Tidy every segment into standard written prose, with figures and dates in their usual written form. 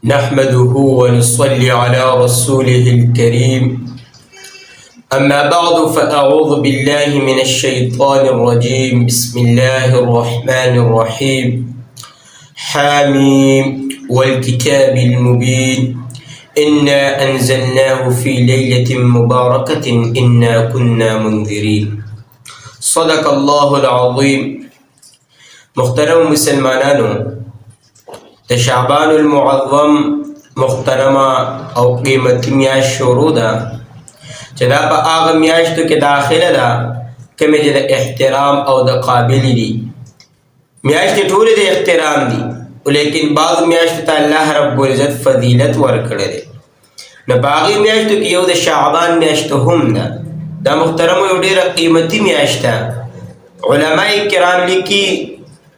نحمده ونصلي على رسوله الكريم أما بعد فأعوذ بالله من الشيطان الرجيم بسم الله الرحمن الرحيم حاميم والكتاب المبين إنا أنزلناه في ليلة مباركة إنا كنا منذرين صدق الله العظيم. محترم مسلمانانو، د شعبان المعظم محترمه او قیمتي میاشت شروع ده چې دا په هغه میاشتو کې داخله ده کومې چې د احترام او د قابل دي. میاشتې ټولې د احترام دي، ولیکن بعض میاشتو ته الله رب العزت فضیلت ورکړی دی. نو په هغې میاشتو کې یو د شعبان میاشت هم ده. دا محترمو یو ډېره قیمتي میاشت ده. علماء کرام لیکي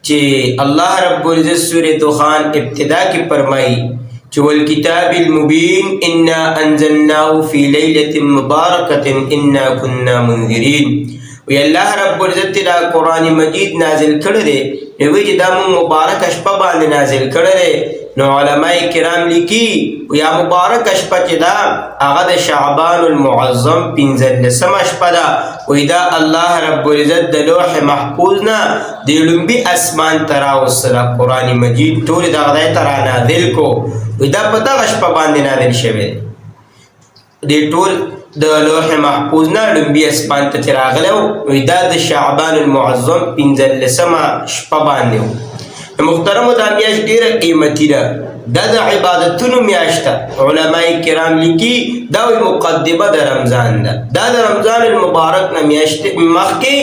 چې الله رب العزت سورة دخان ابتدا کې فرمایي چې والکتاب المبین انا انزلناه فی لیلة مبارکة انا كنا منذرین. وی الله رب العزت دا قرآن مجید نازل کړی دی، وی چې دا مون مبارک شپه باندې نازل کړی دی. نو علماء کرام لیکي یا مبارک شپه چې دا هغه د شعبان المعظم 15مه شپه ده. وی دا الله رب العزت د لوح محفوظ نه د لومبي اسمان ته راوستله، قرآن مجید ټول د خدای ته رانازل کو. وی دا په دغه شپه باندې نازل شوی دی، ټول د لوح محفوظ نه لومبي اسمان ته چې راغلی و. وی دا د شعبان المعظم 15مه شپه باندې و. محترمو دا میاشت ډیره قیمتي ده، دا د عبادتونو میاشت ده. علماء کرام لیکي دا مقدمه د رمضان ده. دا د رمضان المبارک نه میاشت مخکې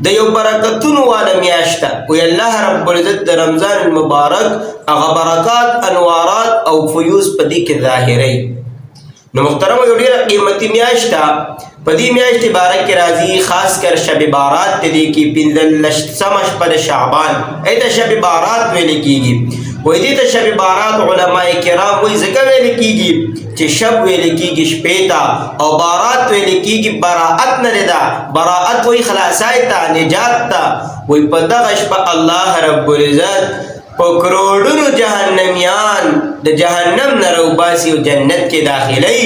د یو برکتونو والا میاشت ده. وی الله رب العزت د رمضان المبارک هغه برکات، انوارات او فیوز په دې کې ظاهروي. نو محترمو یو ډیره قیمتي میاشت ده. په دې میاشت باره کې راځي خاص کر شب بارات ته دی کې 15مه شپه د شعبان ایته شب بارات ویل کېږي. وایي دې ته شب بارات علماء کرام وایي ځکه ویل کېږي چې شب ویل کېږي شپې ته، او بارات ویل کېږي براءت نه ده. براءت وایي خلاصای ته، نجات ته. وایي په دغه شپه الله رب العزت په کروڑونو جهنمیان د جهنم نه راوباسي او جنت کې داخلي.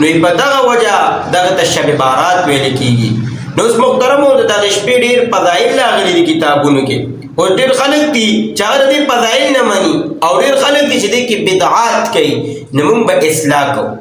نو په دغه وجه دغه ته شب بارات ویل کېږي. نو اوس محترمو د دغه شپې ډېر فضایل راغلي دي کتابونو کې، او ډېر خلک دي چې هغه د دې فضایل نه مني، او ډېر خلک دي چې دې کې بدعات کوي. نو موږ به اصلاح کوو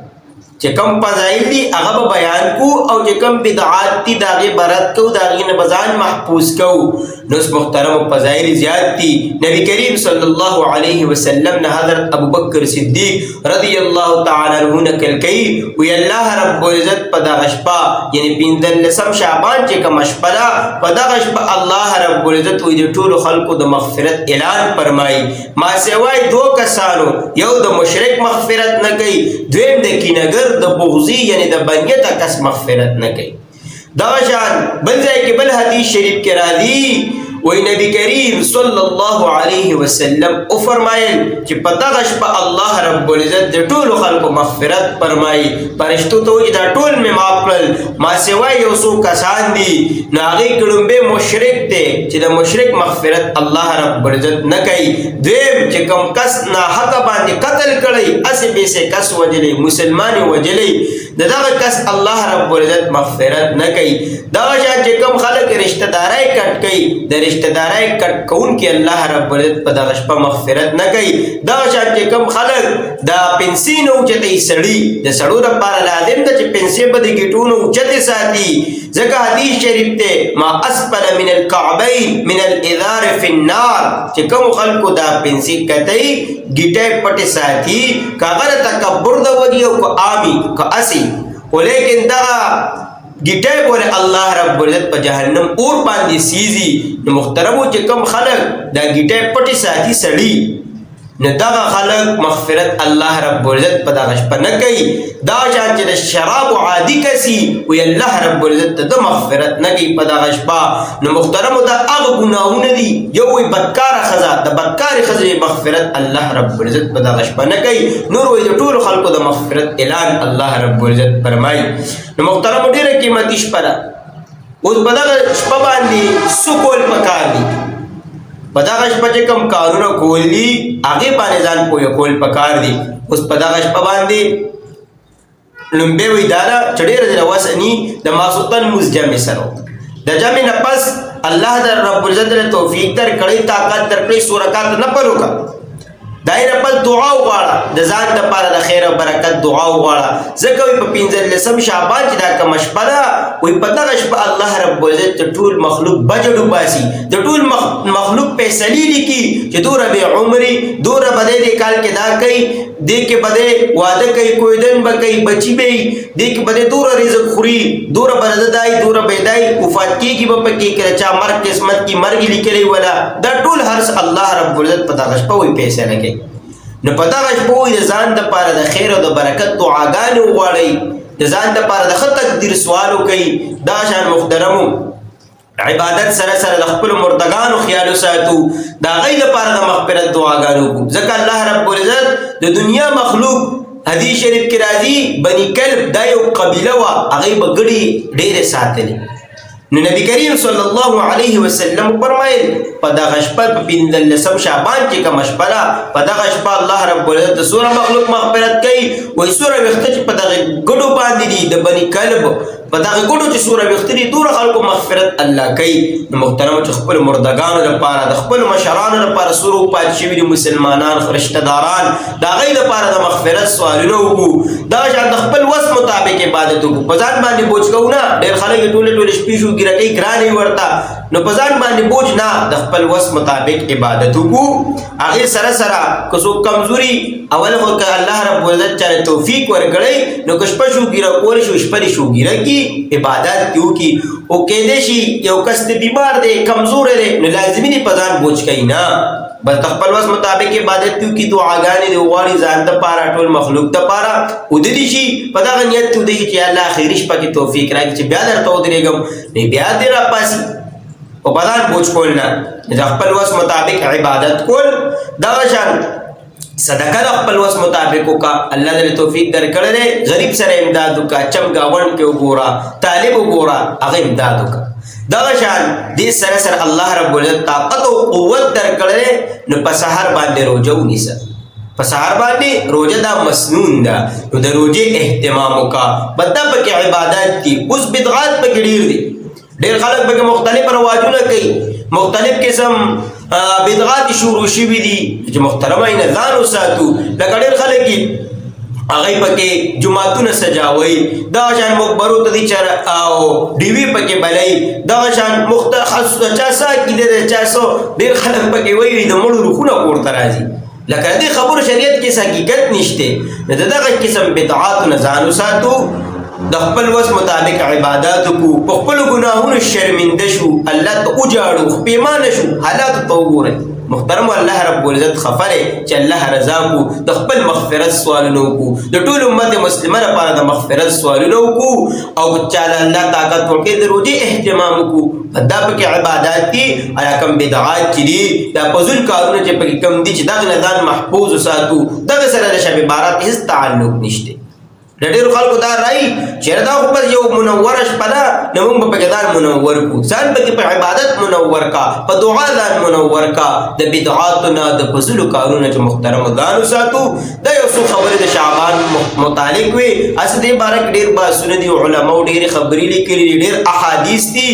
چې کم فضایل دي هغه به بیان کو، او چې کم بدعات دي د هغې به رد کوو، د هغې نه به ځان محفوظ کوو. نو اوس محترمو فضایل زیات دي. نبی کریم صلی الله علیه وسلم نه حضرت ابوبکر صدیق رضی الله تعالی عنه نقل کوي، وی الله رب العزت په دغه شپه یعنی 15 شعبان چې کومه شپه ده، په دغه شپه الله رب العزت وی د ټولو خلکو د مغفرت اعلان فرمایي. ما سوای دو کسانو، یو د مشرک مغفرت نه کوي، دویم د کینهګر د بغضی یعنی د بنیته کس مغفرت نه کوي. دغه شان بل ځای کې بل حدیث شریف کې راځي، وی نبی کریم صلی الله علیه وسلم او فرمایل چې په دغه شپه الله رب العزت د ټولو خلکو مغفرت فرمایي. فرشتو ته وایي دا ټول مې معاف کړل، ما سوای یو څو کسان دي. نو هغې کې لومبی مشرک دی چې د مشرک مغفرت الله رب العزت نه کوي. دویم چې کوم کس ناحقه باندې قتل کړی، هسې بیسې کس وجلی، مسلمان یې وجلی، د دغه کس الله رب العزت مغفرت نه کوي. دغه شان چې کوم خلک رشته دارۍ کټ کوي، د رشته دارۍ کټ کوونکي الله رب العزت په دغه شپه مغفرت نه کوي. دغه شان چې کوم خلک د پنسۍ نه اوچتوي سړي، د سړو لپاره لازم ده چې پنسۍ به د ګیټو نه اوچتې ساتي، ځکه حدیث شریف دی ما اسفل من الکعبین من الازار فی النار. چې کوم خلکو دا پنسۍ کتئ ګیټۍ پټې ساتي، که هغه تکبر د وجې او که عامي که اسی، ولیکن دغه ګیټۍ پورې الله رب العزت په جهنم اور باندې سیزي. نو محترمو چې کوم خلک دا ګیټۍ پټې ساتي سړي، نو دغه خلک مغفرت الله رب العزت په دغه شپه نه کوي. دا شان چې د شرابو عادي کسي، وی الله رب العزت د مغفرت نه کوي په دغه شپه. نو محترمو دا هغه ګناهونه دي، یو وی بدکاره ښځه، د بدکارې ښځې مغفرت الله رب العزت په دغه شپه نه کوي. نور وی د ټولو خلکو د مغفرت اعلان الله رب العزت فرمایي. نو محترمو ډېره قیمتي شپه ده. اوس په دغه شپه باندې څه کول پکار دي؟ په دغه شپه چې کوم کارونه کول دي هغې باندې ځان پوه کول پکار دي. اوس په دغه شپه باندې لومبۍ وایي دا ده چې ډېره دې له وسه ني د ماسخوتن لمونځ جمع سره د جمع نه پس الله در رب العزت له توفیق درکړی طاقت درکړی څو رکعات نفل وکړه دای نه پس دعا وغواړه د ځان دپاره د خیر او برکت دعا وغواړه ځکه وایي په 15 شعبان چې دا کومه شپه ده وایي په دغه شپه الله رب العزت د ټول مخلوق بجټ وباسي د ټول مخلوق فیصلې لیکي چې دوره به عمري دوره به دې کال کې دا کوي دې کې به واده کوي کویدن به کوي بچي به دې کې به دوره رزق خوري دوره به دای دوره به دای وفات کېږي به پکې کړه چا مرګ قسمت کې مرګ لیکلی ولا دا ټول هر الله رب العزت په دغه شپه وایي فیصله کوي. نو په دغه شپه وایي د ځان دپاره د خیر او د برکت دعاګانې وغواړئ د ځان دپاره د ښه تقدیر سوال وکوئ. دا شان محترمو عبادت سره سره د خپلو مردګانو خیال وساتو د هغوی دپاره د مغفرت دعاګانې وکړو ځکه الله رب العزت د دنیا مخلوق حدیث شریف کې راځي بني کلب دا یو قبیله وه هغوی به ګډې ډېرې ساتلې. نو نبی کریم صلی الله علیه وسلم فرمایل په دغه شپه په 15 شعبان کې کومه شپه ده په دغه شپه الله رب العزت د څومره مخلوق مغفرت کوي وایي څومره ویښته چې په دغه ګډو باندې دي د بني کلب په دغه ګډو چې څومره ویښته دي دومره خلکو مغفرت الله کوي. نو محترمو چې خپلو مردګانو لپاره د خپلو مشرانو لپاره څومره وفات شوي دي مسلمانان رشته داران د هغوی لپاره د مغفرت سوالونه وکړو. دغه شان د خپل وس مطابق عبادت وکړو په ځان باندې بوج کوو نه ډېر خلک یې ټولې شپې شو ګیرکۍ ګرانې ورته نو په ځان باندې بوج نه د خپل وس مطابق عبادت وکړو. هغې سره سره که څوک کمزوري اول خو که الله رب العزت چاله توفیق ورکړی نو که شپه شوګیره کولی شو شپه دې شوګیره کړي عبادت دې وکړي او کیدای شي یو کس دې بیمار دی کمزوری دی نو لازمي دې په ځان بوج کوي نه بس د خپل وس مطابق عبادت دې وکړي دعاګانې دې وغواړي ځان دپاره ټول مخلوق دپاره ودرې شي په دغه نیت ودرې شي چې الله اخري شپه کې توفیق راکړي چې بیا درته ودرېږم نو بیا دې راپاسي او په ځان بوج کول نه د خپل وس مطابق عبادت کول. دغه شان صدقه د خپل وس مطابق وکړه الله دې توفیق درکړی دی غریب سره امداد وکړه چمګاونډ کې وګوره طالب وګوره هغه امداد وکړه. دغه شان دې سره سره الله رب العزت طاقت او قوت درکړی نو په سحر باندې روژه ونیسه په سحر باندې روژه دا مسنون ده نو د روژې اهتمام وکړه بدا پکې عبادت دي. اوس بدعات پکې ډېر دي ډېر خلک پکې مختلف رواجونه کوي مختلف قسم بدعات شروع شوي دي چې محترمه یې نه ځان وساتو لکه ډېر خلک هغوی پکې جوماتونه سجاوي دغه شان مقبرو ته دي او ډیوي پکې بلوي دغه شان مختص چا څه عقیده ده چا څه ډېر خلک پکې وایي د مړو روحونه کور ته راځي لکه دې خبرو شریعت کې حقیقت نشته نو د دغه قسم بدعاتو نه ځان وساتو د خپل وس مطابق عبادت وکړو په خپلو ګناهونو شرمنده شو الله ته وجاړو پښیمانه شو حالاتو ته وګورئ محترم الله رب العزت خفه دی چې الله رضا کو د خپل مغفرت سوالونه وکړو د ټول امت مسلمه لپاره د مغفرت سوالونه وکړو او چاله الله طاقت ورکړي د روژې اهتمام وکړو دا پکې عبادات دي او کوم بدعات چې دي دا فضول کارونه چې پکې کم دي چې دغه نه ځان محفوظ وساتو دغه سره د شب بارات هیڅ تعلق نشته. د ډېرو خلکو دا رایي چې دا خو بس یو منوره شپه ده نو موږ به پکې ځان منور کړو ځان پکې په عبادت منور کا په دعا ځان منور کا د بدعاتو نه د فضولو کارونه چې محترمو ځان وساتو دا یو څو خبرې د شعبان متعلق وي هسې دې باره کې ډېر بحثونه دي علماو ډېرې خبرې لیکلي دي ډېر احادیث دي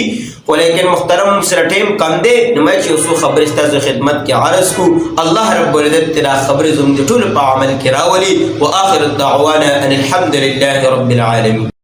ولیکن محترم سره ټیم کم دی نو ما چې یو څو خبرې ستاسو خدمت کې عرض کړو الله رب العزت دا خبرې زموږ د ټولو په عمل کې راولي واخر الدعوانا ان الحمد لله رب العالمين.